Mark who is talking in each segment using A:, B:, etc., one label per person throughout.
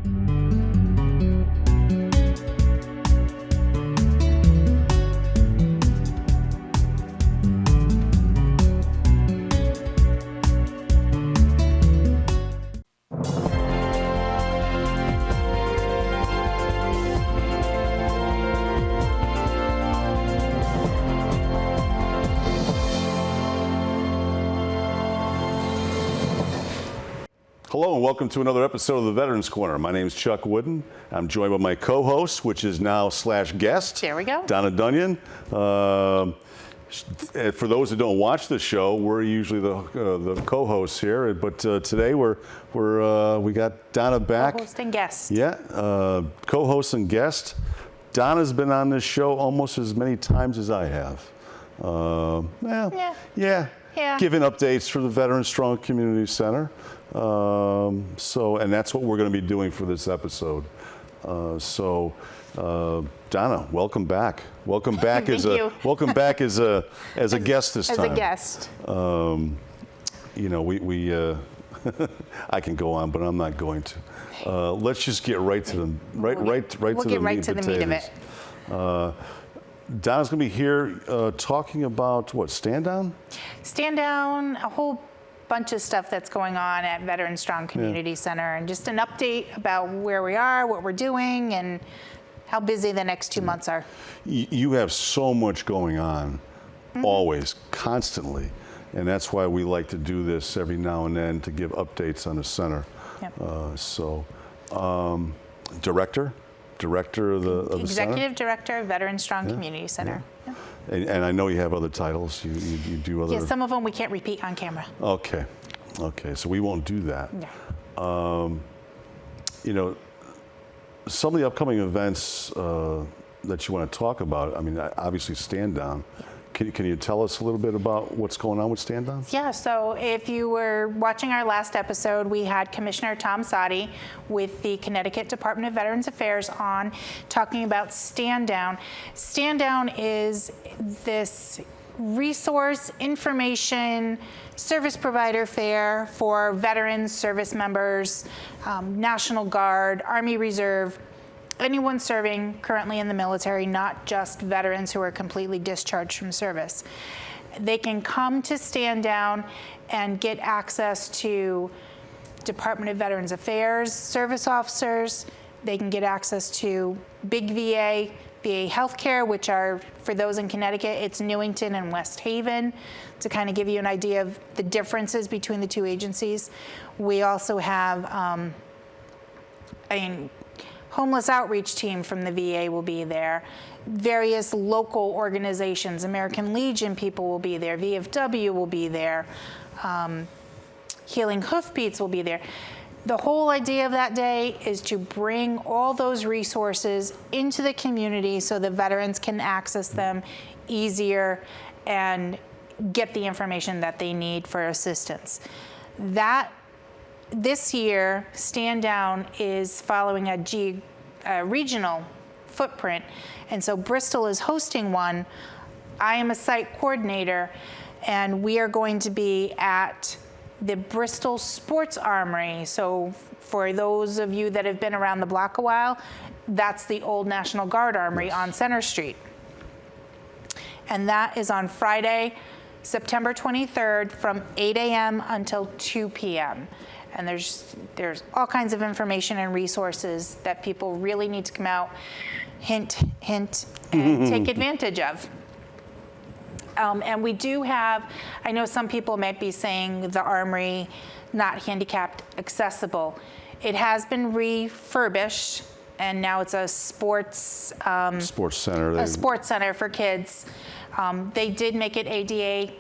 A: Hello and welcome to another episode of the Veterans Corner. My name is Chuck Wooden. I'm joined by my co-host, which is now / guest.
B: There we go.
A: Donna Dognin. For those that don't watch the show, we're usually the co-hosts here, but today we got Donna back.
B: Co-host and guest.
A: Yeah, co-host and guest. Donna's been on this show almost as many times as I have. Yeah. Giving updates for the Veterans Strong Community Center. And that's what we're going to be doing for this episode. Donna, welcome back. Welcome back as a guest this time.
B: As a guest.
A: I can go on, but I'm not going to. Let's just get right to the meat of it. Donna's going to be here talking about what? Stand Down?
B: Stand Down, a whole bunch of stuff that's going on at Veterans Strong Community Center, and just an update about where we are, what we're doing, and how busy the next 2 months are.
A: You have so much going on, always, constantly, and that's why we like to do this every now and then to give updates on the center.
B: Yep.
A: Director of the
B: Executive
A: center?
B: Director of Veterans Strong Community Center.
A: Yeah. And I know you have other titles. You do other.
B: Yeah, some of them we can't repeat on camera.
A: Okay, so we won't do that.
B: Yeah.
A: Some of the upcoming events that you want to talk about. I mean, obviously, Stand Down. Can you tell us a little bit about what's going on with Stand Down?
B: Yeah, so if you were watching our last episode, we had Commissioner Tom Sadi with the Connecticut Department of Veterans Affairs on talking about Stand Down. Stand Down is this resource, information, service provider fair for veterans, service members, National Guard, Army Reserve, anyone serving currently in the military, not just veterans who are completely discharged from service. They can come to Stand Down and get access to Department of Veterans Affairs service officers. They can get access to big VA healthcare, which are, for those in Connecticut, it's Newington and West Haven, to kind of give you an idea of the differences between the two agencies. We also have homeless outreach team from the VA will be there. Various local organizations, American Legion people will be there. VFW will be there. Healing Hoofbeats will be there. The whole idea of that day is to bring all those resources into the community so the veterans can access them easier and get the information that they need for assistance. This year, Stand Down is following a regional footprint, and so Bristol is hosting one. I am a site coordinator, and we are going to be at the Bristol Sports Armory. So for those of you that have been around the block a while, that's the old National Guard Armory on Center Street. And that is on Friday, September 23rd from 8 a.m. until 2 p.m. And there's all kinds of information and resources that people really need to come out, hint, and take advantage of. And we do have, I know some people might be saying the Armory not handicapped accessible. It has been refurbished, and now it's a sports
A: center.
B: A sports center for kids. They did make it ADA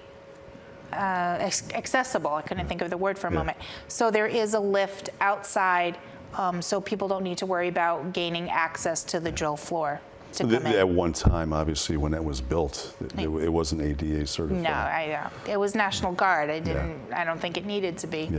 B: accessible. I couldn't think of the word for a moment. So there is a lift outside, so people don't need to worry about gaining access to the drill floor to come in.
A: At one time, obviously, when it was built, it wasn't ADA certified.
B: No, it was National Guard. I don't think it needed to be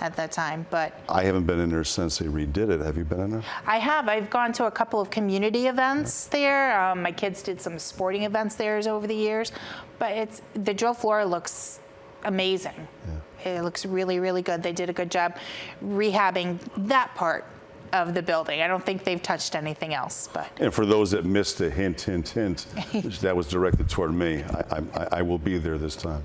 B: at that time. But
A: I haven't been in there since they redid it. Have you been in there?
B: I have. I've gone to a couple of community events there. My kids did some sporting events there over the years. But the drill floor looks amazing. It looks really, really good. They did a good job rehabbing that part of the building. I don't think they've touched anything else, but.
A: And for those that missed the hint, that was directed toward me. I will be there this time.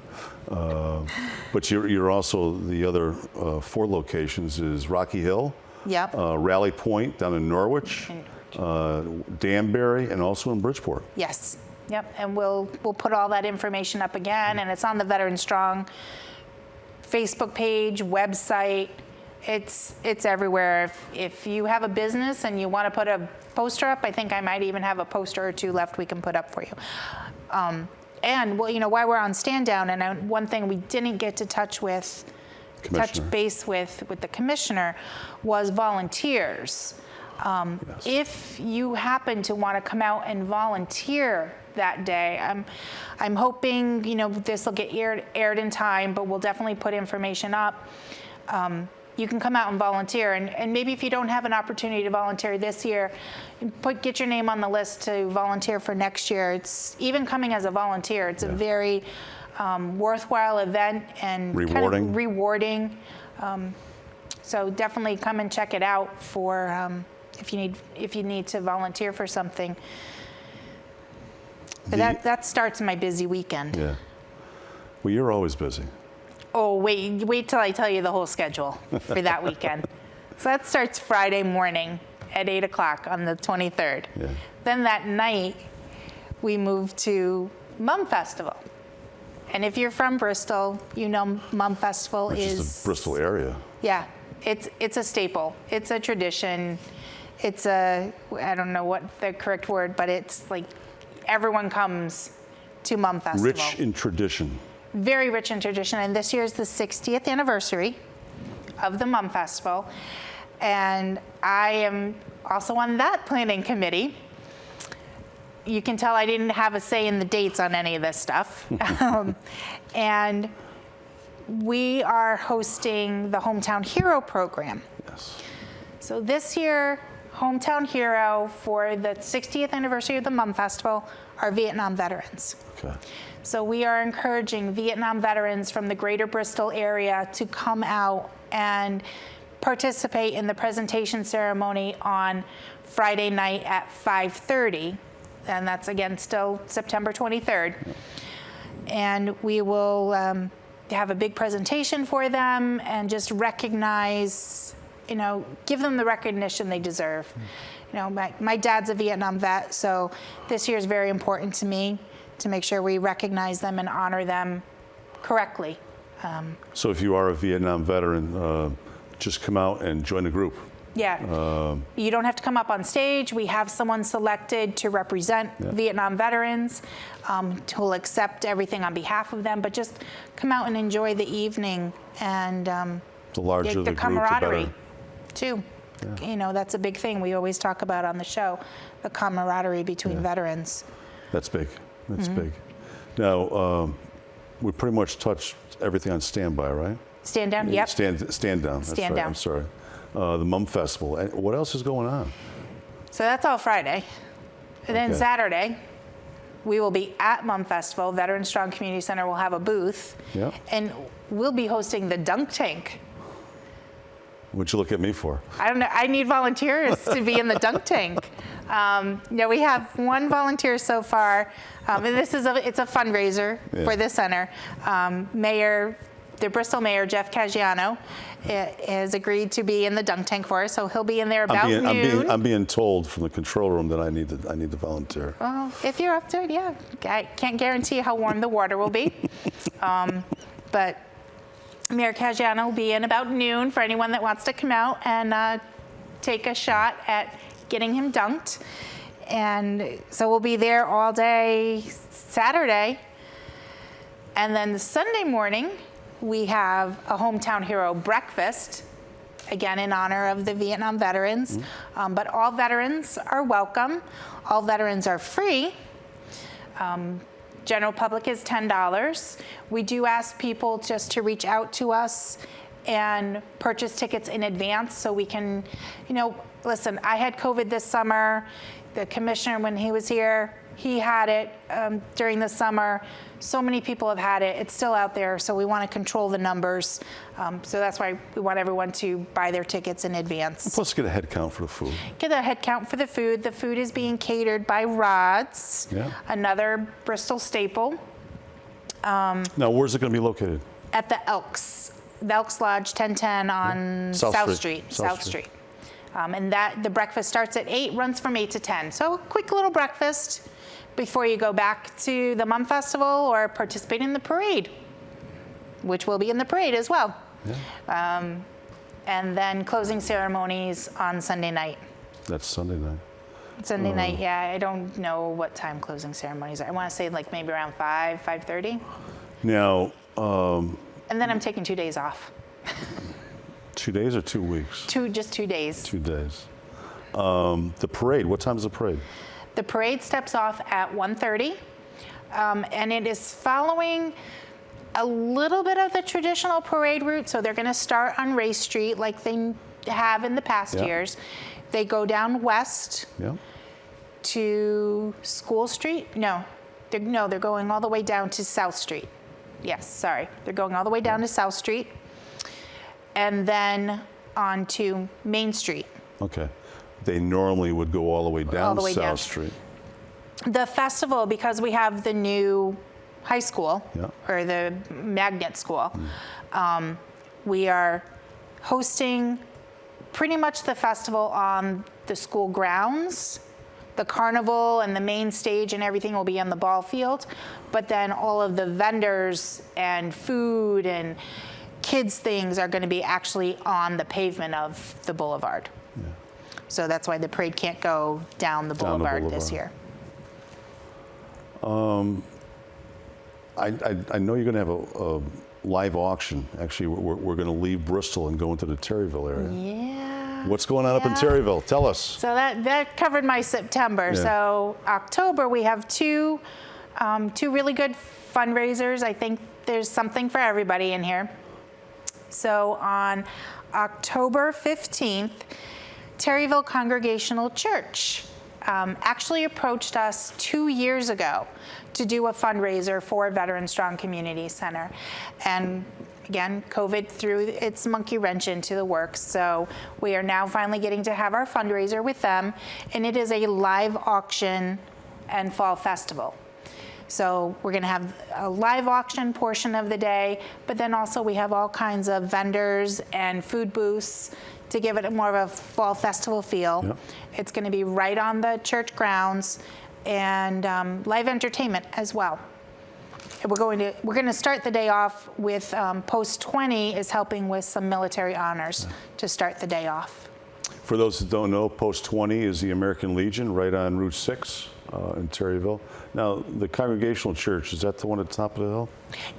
A: But you're also, the other 4 locations is Rocky Hill,
B: Yep.
A: Rally Point down in Norwich, Danbury, and also in Bridgeport.
B: Yes. Yep. And we'll put all that information up again, and it's on the Veteran Strong Facebook page, website. It's everywhere. If you have a business and you want to put a poster up, I think I might even have a poster or 2 left we can put up for you. And well, while we're on stand down, and one thing we didn't get to touch base with the commissioner was volunteers.
A: Yes.
B: If you happen to want to come out and volunteer that day, I'm hoping this will get aired in time, but we'll definitely put information up. You can come out and volunteer, and maybe if you don't have an opportunity to volunteer this year, get your name on the list to volunteer for next year. It's even coming as a volunteer. It's a very worthwhile event and
A: rewarding.
B: Kind of rewarding. So definitely come and check it out for if you need to volunteer for something. But that starts my busy weekend.
A: Yeah. Well, you're always busy.
B: Oh, wait till I tell you the whole schedule for that weekend. So that starts Friday morning at 8 o'clock on the 23rd.
A: Yeah.
B: Then that night, we move to Mum Festival. And if you're from Bristol, Mum Festival
A: is the Bristol area.
B: Yeah, it's a staple. It's a tradition. It's I don't know what the correct word, but it's like everyone comes to Mum Festival.
A: Rich in tradition.
B: Very rich in tradition, and this year is the 60th anniversary of the Mum Festival, and I am also on that planning committee. You can tell I didn't have a say in the dates on any of this stuff. And we are hosting the Hometown Hero program.
A: Yes.
B: So this year, Hometown Hero for the 60th anniversary of the Mum Festival are Vietnam veterans.
A: Okay.
B: So we are encouraging Vietnam veterans from the greater Bristol area to come out and participate in the presentation ceremony on Friday night at 5:30. And that's, again, still September 23rd. And we will have a big presentation for them and just recognize, give them the recognition they deserve. My dad's a Vietnam vet, so this year is very important to me to make sure we recognize them and honor them correctly.
A: So if you are a Vietnam veteran, just come out and join the group.
B: Yeah. You don't have to come up on stage. We have someone selected to represent Vietnam veterans who will accept everything on behalf of them, but just come out and enjoy the evening and
A: The larger the group,
B: camaraderie,
A: the better.
B: too. Yeah. That's a big thing we always talk about on the show, the camaraderie between veterans.
A: That's big. That's big. Now, we pretty much touched everything on standby, right?
B: Stand down, yep.
A: Stand down. That's
B: Stand
A: right.
B: down.
A: I'm sorry. The Mum Festival. And what else is going on?
B: So that's all Friday. And then
A: Okay.
B: Saturday, we will be at Mum Festival. Veteran Strong Community Center will have a booth.
A: Yep.
B: And we'll be hosting the dunk tank.
A: What'd you look at me for?
B: I don't know. I need volunteers to be in the dunk tank. We have one volunteer so far, and it's a fundraiser for the center. The Bristol Mayor Jeff Caggiano has agreed to be in the dunk tank for us, so he'll be in there about noon.
A: I'm being told from the control room that I need to volunteer.
B: Well, if you're up to it, yeah. I can't guarantee how warm the water will be, but Mayor Caggiano will be in about noon for anyone that wants to come out and take a shot at getting him dunked. And so we'll be there all day Saturday. And then the Sunday morning, we have a Hometown Hero breakfast, again in honor of the Vietnam veterans. But all veterans are welcome. All veterans are free. General public is $10. We do ask people just to reach out to us and purchase tickets in advance so we can, listen, I had COVID this summer. The commissioner, when he was here, He had it during the summer. So many people have had it. It's still out there, so we want to control the numbers. So that's why we want everyone to buy their tickets in advance.
A: Plus, get a head count for the food.
B: Get a head count for the food. The food is being catered by Rod's,
A: Yeah.
B: another Bristol staple,
A: Now, where's it going to be located?
B: at the Elks Lodge, 1010 on
A: South Street.
B: South Street. And the breakfast starts at 8, runs from 8 to 10. So a quick little breakfast before you go back to the Mum Festival or participate in the parade, which will be in the parade as well.
A: Yeah.
B: And then closing ceremonies on Sunday night.
A: That's Sunday night.
B: Sunday night, yeah, I don't know what time closing ceremonies are. I want to say like maybe around 5:30.
A: Now,
B: And then I'm taking 2 days off.
A: 2 days or 2 weeks?
B: Just 2 days.
A: 2 days. The parade, what time is the parade?
B: The parade steps off at 1:30, and it is following a little bit of the traditional parade route. So they're going to start on Ray Street like they have in the past
A: Yeah.
B: years. They go down west
A: Yeah.
B: to School Street. No, they're going all the way down to South Street. Yes, sorry. They're going all the way down to South Street and then on to Main Street.
A: Okay. They normally would go all the way down
B: the way
A: South
B: down.
A: Street.
B: The festival, because we have the new high school,
A: Yeah.
B: or the magnet school, we are hosting pretty much the festival on the school grounds. The carnival and the main stage and everything will be on the ball field, but then all of the vendors and food and kids things are going to be actually on the pavement of the boulevard. So that's why the parade can't go down the
A: Down the
B: boulevard this
A: boulevard.
B: year.
A: I know you're going to have a live auction. Actually, we're going to leave Bristol and go into the Terryville area.
B: Yeah.
A: What's going on up in
B: Yeah.
A: Terryville? Tell us.
B: So that covered my September.
A: Yeah.
B: So October, we have two really good fundraisers. I think there's something for everybody in here. So on October 15th, Terryville Congregational Church actually approached us 2 years ago to do a fundraiser for Veteran Strong Community Center. And again, COVID threw its monkey wrench into the works. So we are now finally getting to have our fundraiser with them. And it is a live auction and fall festival. So we're going to have a live auction portion of the day, but then also we have all kinds of vendors and food booths to give it more of a fall festival feel.
A: Yep.
B: It's going to be right on the church grounds, and live entertainment as well. And we're going to start the day off with Post 20 is helping with some military honors to start the day off.
A: For those that don't know, Post 20 is the American Legion right on Route 6 in Terryville. Now, the Congregational Church, is that the one at the top of the hill?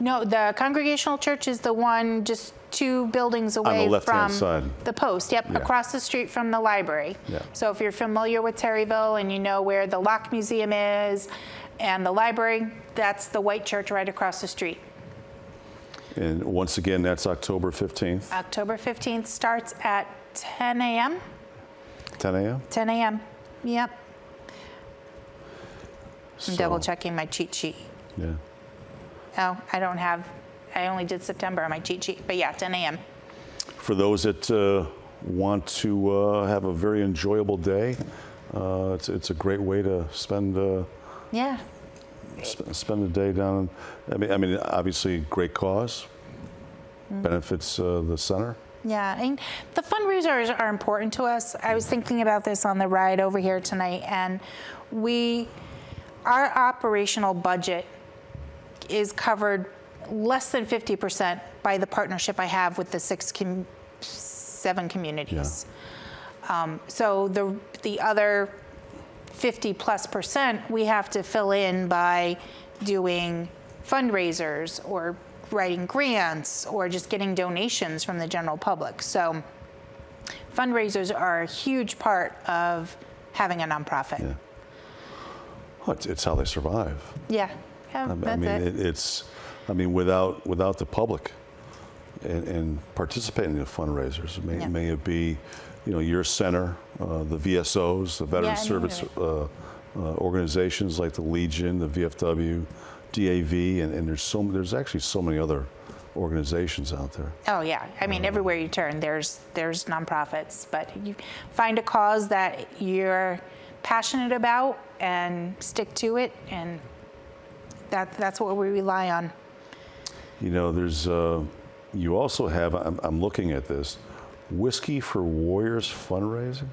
B: No, the Congregational Church is the one just 2 buildings away
A: left-hand
B: from
A: side.
B: the post. Yep,
A: Yeah.
B: across the street from the library.
A: Yeah.
B: So if you're familiar with Terryville and you know where the Lock Museum is and the library, that's the white church right across the street.
A: And once again, that's October 15th,
B: October 15th starts at 10 a.m.
A: 10 a.m.?
B: 10 a.m. Yep. I'm
A: So,
B: double checking my cheat sheet.
A: Yeah.
B: Oh, I only did September on my cheat sheet, but yeah, 10 a.m.
A: For those that want to have a very enjoyable day, it's a great way to spend
B: Yeah.
A: spend the day down. I mean, obviously, great cause, benefits the center.
B: Yeah, and the fundraisers are important to us. I was thinking about this on the ride over here tonight, and our operational budget is covered less than 50% by the partnership I have with the 7 communities. So the other 50+% we have to fill in by doing fundraisers or writing grants or just getting donations from the general public. So fundraisers are a huge part of having a nonprofit.
A: Yeah. Well, it's how they survive.
B: Yeah, that's it.
A: I mean, without the public and participating in the fundraisers, may it be, your center, the VSOs, the Veteran
B: Yeah,
A: Service organizations like the Legion, the VFW, DAV, and there's actually so many other organizations out there.
B: Oh yeah, I mean everywhere you turn, there's nonprofits, but you find a cause that you're passionate about and stick to it, and that's what we rely on.
A: You know, there's you also have. I'm looking at this. Whiskey for Warriors fundraising,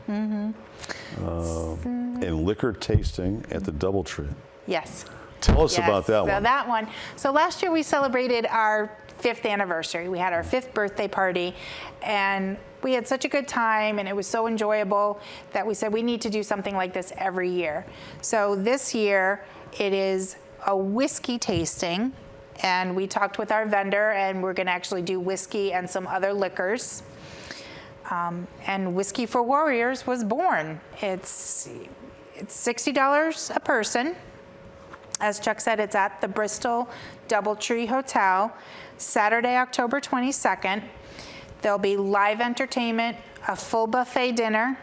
A: and liquor tasting at the DoubleTree.
B: Yes.
A: Tell us about that one.
B: So that one. So last year we celebrated our 5th anniversary. We had our 5th birthday party, and we had such a good time, and it was so enjoyable that we said we need to do something like this every year. So this year it is a whiskey tasting, and we talked with our vendor, and we're going to actually do whiskey and some other liquors. And Whiskey for Warriors was born. It's $60 a person. As Chuck said, it's at the Bristol DoubleTree Hotel, Saturday, October 22nd. There'll be live entertainment, a full buffet dinner,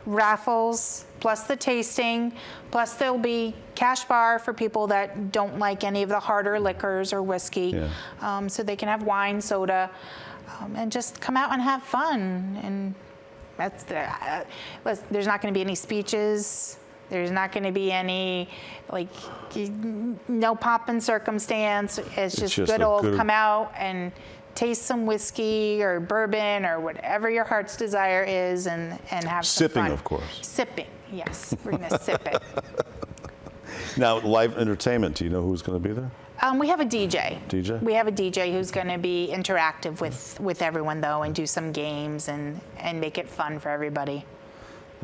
B: raffles, plus the tasting, plus there'll be cash bar for people that don't like any of the harder liquors or whiskey, so they can have wine, soda, and just come out and have fun. And that's there's not going to be any speeches. There's not going to be any, no pomp and circumstance. It's just good old come out and taste some whiskey or bourbon or whatever your heart's desire is, and have some fun.
A: Sipping, of course.
B: Sipping, yes. We're going to sip it.
A: Now, live entertainment. Do you know who's going to be there?
B: We have a DJ.
A: DJ?
B: We have a DJ who's going to be interactive with everyone, though, and do some games and make it fun for everybody.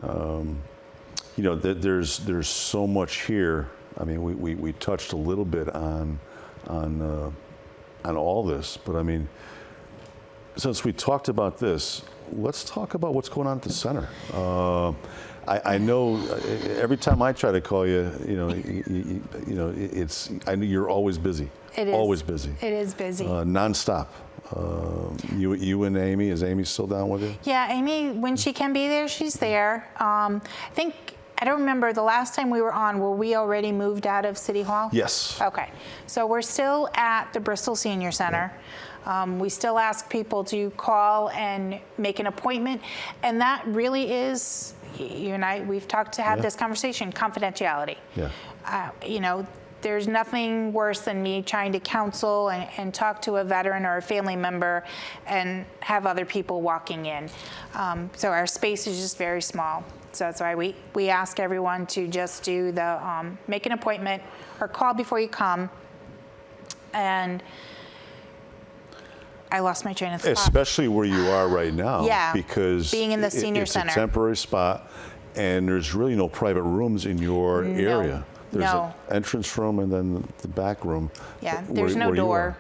A: You know, there's so much here. I mean, we touched a little bit on all this, but I mean, since we talked about this, let's talk about what's going on at the center. I know every time I try to call you, I know you're always busy.
B: It is.
A: Always busy.
B: It is busy.
A: Nonstop. You and Amy, is Amy still down with you?
B: Yeah, Amy, when she can be there, she's there. I don't remember the last time we were on, were we already moved out of City Hall?
A: Yes.
B: Okay, so we're still at the Bristol Senior Center. We still ask people to call and make an appointment, and that really is, you and I, we've talked to have this conversation, confidentiality.
A: Yeah.
B: There's nothing worse than me trying to counsel and talk to a veteran or a family member and have other people walking in. So our space is just very small. So that's why we ask everyone to just do the, make an appointment or call before you come. And I lost my train of thought.
A: Especially where you are right now.
B: Yeah,
A: because
B: being in the senior center.
A: It's a temporary spot, and there's really no private rooms in your area. There's an entrance room and then the back room.
B: Yeah, there's no door.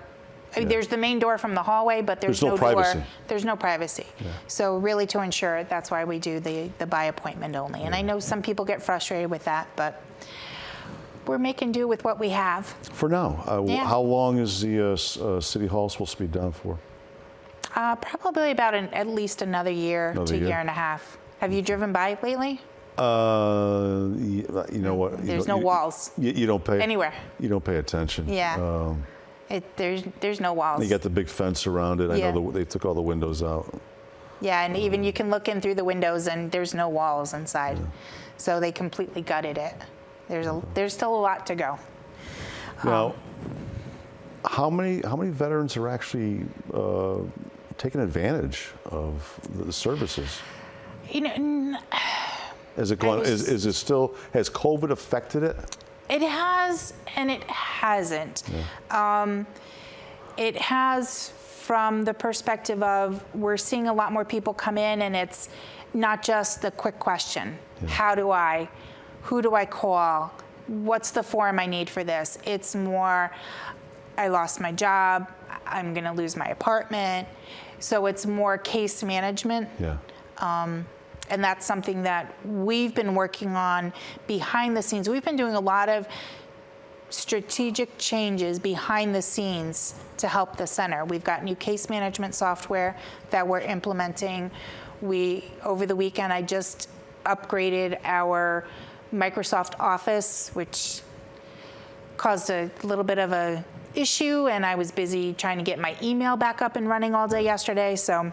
B: I mean, there's the main door from the hallway, but there's no
A: privacy.
B: door. There's no privacy. Yeah. So really to ensure it, that's why we do the by appointment only. And I know some people get frustrated with that, but we're making do with what we have.
A: For now. How long is the City Hall supposed to be down for?
B: Probably about at least another year to year and a half. Have you driven by lately?
A: You know what?
B: There's no walls.
A: You don't pay
B: anywhere.
A: You don't pay attention.
B: Yeah. There's no walls.
A: You got the big fence around it. I know they took all the windows out.
B: Yeah, and even you can look in through the windows, and there's no walls inside. So they completely gutted it. There's still a lot to go.
A: Now, how many veterans are actually taking advantage of the services? Has it gone? Is it still? Has COVID affected it?
B: It has, and it hasn't. Yeah. It has from the perspective of we're seeing a lot more people come in, and it's not just the quick question: who do I call? What's the form I need for this? It's more, I lost my job. I'm going to lose my apartment. So it's more case management.
A: Yeah.
B: And that's something that we've been working on behind the scenes. We've been doing a lot of strategic changes behind the scenes to help the center. We've got new case management software that we're implementing. Over the weekend, I just upgraded our Microsoft Office, which caused a little bit of a issue, and I was busy trying to get my email back up and running all day yesterday. So,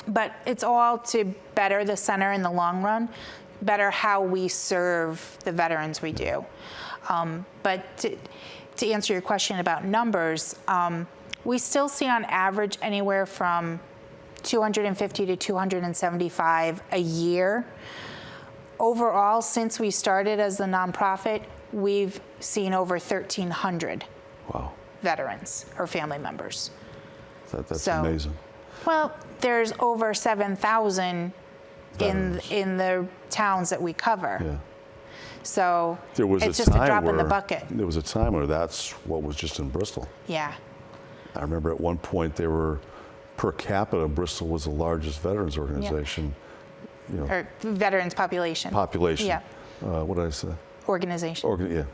B: but it's all to better the center in the long run, better how we serve the veterans we do. But to answer your question about numbers, we still see on average anywhere from 250 to 275 a year. Overall, since we started as the nonprofit, we've seen over 1,300
A: Wow.
B: veterans or family members.
A: That's
B: So-
A: amazing.
B: Well, there's over 7,000
A: Veterans.
B: in the towns that we cover.
A: Yeah.
B: So
A: There was
B: it's
A: a
B: just
A: time
B: a drop
A: where
B: in the bucket.
A: There was a time where that's what was just in Bristol.
B: Yeah.
A: I remember at one point they were, per capita, Bristol was the largest veterans organization. You know,
B: Or veterans population.
A: population.
B: Yeah.
A: What did I say?
B: Organization.
A: Yeah.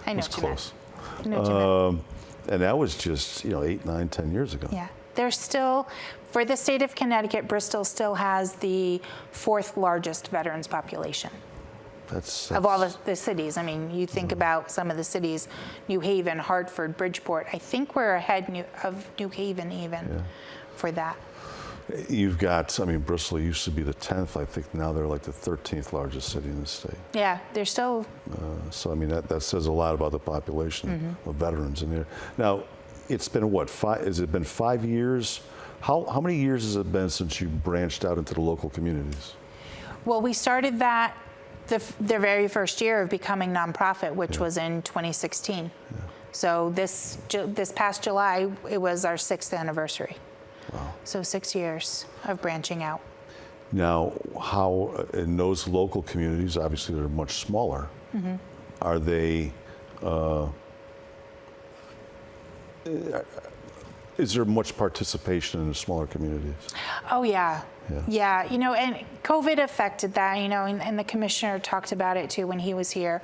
B: I know
A: It's
B: what you meant.
A: close.
B: I know what you meant.
A: And that was just 8, 9, 10 years ago.
B: Yeah. There's still, for the state of Connecticut, Bristol still has the 4th largest veterans population
A: That's
B: of all the cities. I mean, you think about some of the cities, New Haven, Hartford, Bridgeport. I think we're ahead of New Haven even for that.
A: You've got, Bristol used to be the 10th. I think now they're like the 13th largest city in the state.
B: Yeah, they're still,
A: So, that says a lot about the population of veterans in there. Now, it's been what, has it been 5 years? How many years has it been since you branched out into the local communities?
B: well, we started that the very first year of becoming nonprofit, which was in 2016. So this past July, it was our 6th anniversary.
A: Wow.
B: So 6 years of branching out.
A: Now, how, in those local communities, obviously they're much smaller, are they, is there much participation in the smaller communities?
B: Oh, yeah.
A: Yeah.
B: Yeah, and COVID affected that, and the commissioner talked about it too when he was here.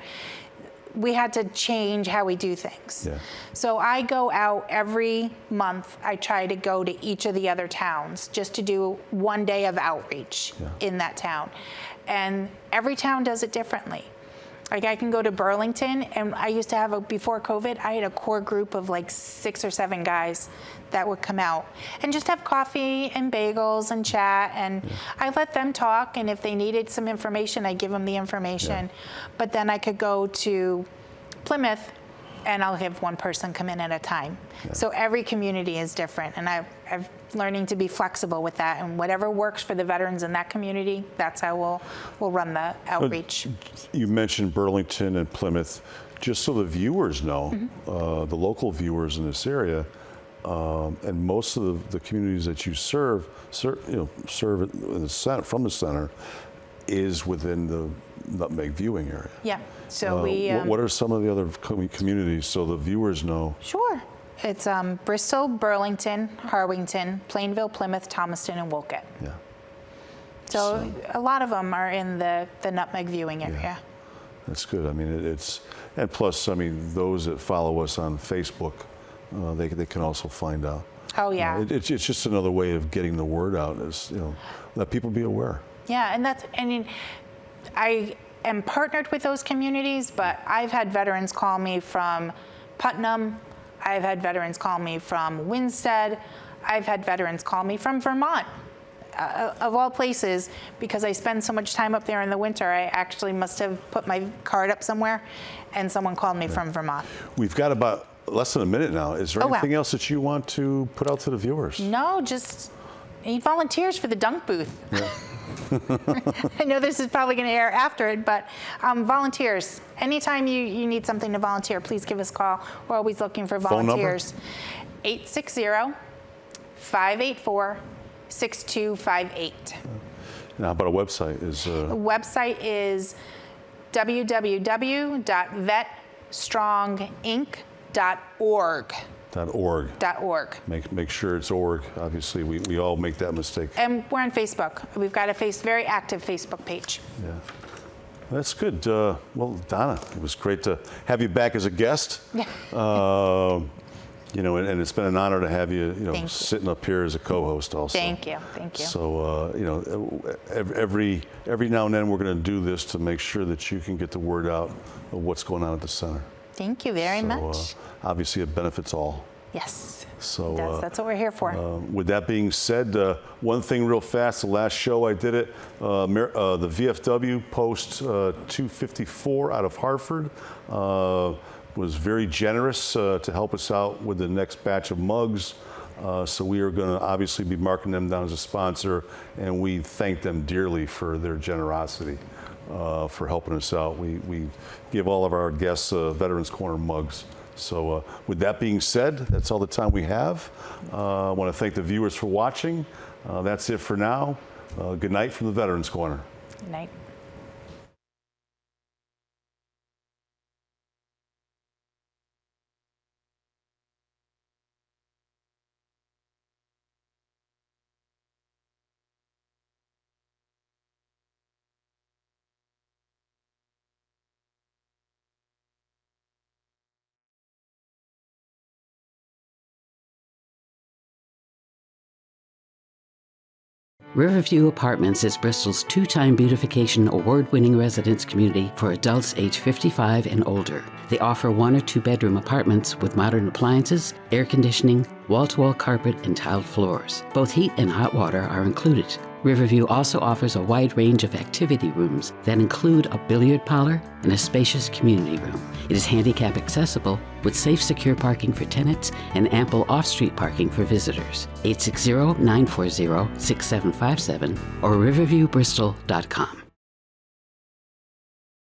B: We had to change how we do things.
A: Yeah.
B: So I go out every month. I try to go to each of the other towns just to do one day of outreach in that town. And every town does it differently. Like I can go to Burlington, and I used to have, before COVID, I had a core group of like 6 or 7 guys that would come out and just have coffee and bagels and chat. And I let them talk, and if they needed some information, I give them the information. But then I could go to Plymouth, and I'll have one person come in at a time. So every community is different, and I'm learning to be flexible with that. And whatever works for the veterans in that community, that's how we'll run the outreach.
A: You mentioned Burlington and Plymouth. Just so the viewers know, the local viewers in this area, and most of the communities that you serve in the center, from the center, is within the Nutmeg viewing area.
B: Yeah. So we.
A: What are some of the other communities so the viewers know?
B: Sure. It's Bristol, Burlington, Harwington, Plainville, Plymouth, Thomaston, and Wolcott.
A: Yeah.
B: So a lot of them are in the Nutmeg viewing area.
A: That's good. And plus, those that follow us on Facebook, they can also find out.
B: Oh, yeah.
A: It's just another way of getting the word out, let people be aware.
B: Yeah, and I am partnered with those communities, but I've had veterans call me from Putnam. I've had veterans call me from Winstead. I've had veterans call me from Vermont, of all places, because I spend so much time up there in the winter. I actually must have put my card up somewhere, and someone called me from Vermont.
A: We've got about less than a minute now. Is there
B: Oh, wow.
A: anything else that you want to put out to the viewers?
B: No, just need volunteers for the dunk booth.
A: Yeah.
B: I know this is probably going to air after it, but volunteers. Anytime you need something to volunteer, please give us a call. We're always looking for
A: Phone number?
B: volunteers. 860-584-6258.
A: Now, how about a website?
B: The website is www.vetstronginc.org.
A: .org. Make sure it's org. Obviously, we all make that mistake.
B: And we're on Facebook. We've got a very active Facebook page.
A: Yeah. That's good. Well, Donna, it was great to have you back as a guest. And it's been an honor to have you,
B: Thank you.
A: sitting up here as a co-host also.
B: Thank you. Thank you.
A: So, every now and then we're going to do this to make sure that you can get the word out of what's going on at the center.
B: Thank you very much.
A: Obviously, it benefits all.
B: Yes.
A: So
B: It does. That's what we're here for.
A: with that being said, one thing real fast, the last show I did it, the VFW Post 254 out of Hartford was very generous to help us out with the next batch of mugs. So we are going to obviously be marking them down as a sponsor, and we thank them dearly for their generosity for helping us out. We give all of our guests Veterans Corner mugs. So with that being said, that's all the time we have. I want to thank the viewers for watching. That's it for now. Good night from the Veterans Corner.
B: Good night.
C: Riverview Apartments is Bristol's two-time beautification award-winning residence community for adults age 55 and older. They offer 1 or 2 bedroom apartments with modern appliances, air conditioning, wall-to-wall carpet, and tiled floors. Both heat and hot water are included. Riverview also offers a wide range of activity rooms that include a billiard parlor and a spacious community room. It is handicap accessible with safe, secure parking for tenants and ample off-street parking for visitors. 860-940-6757 or riverviewbristol.com.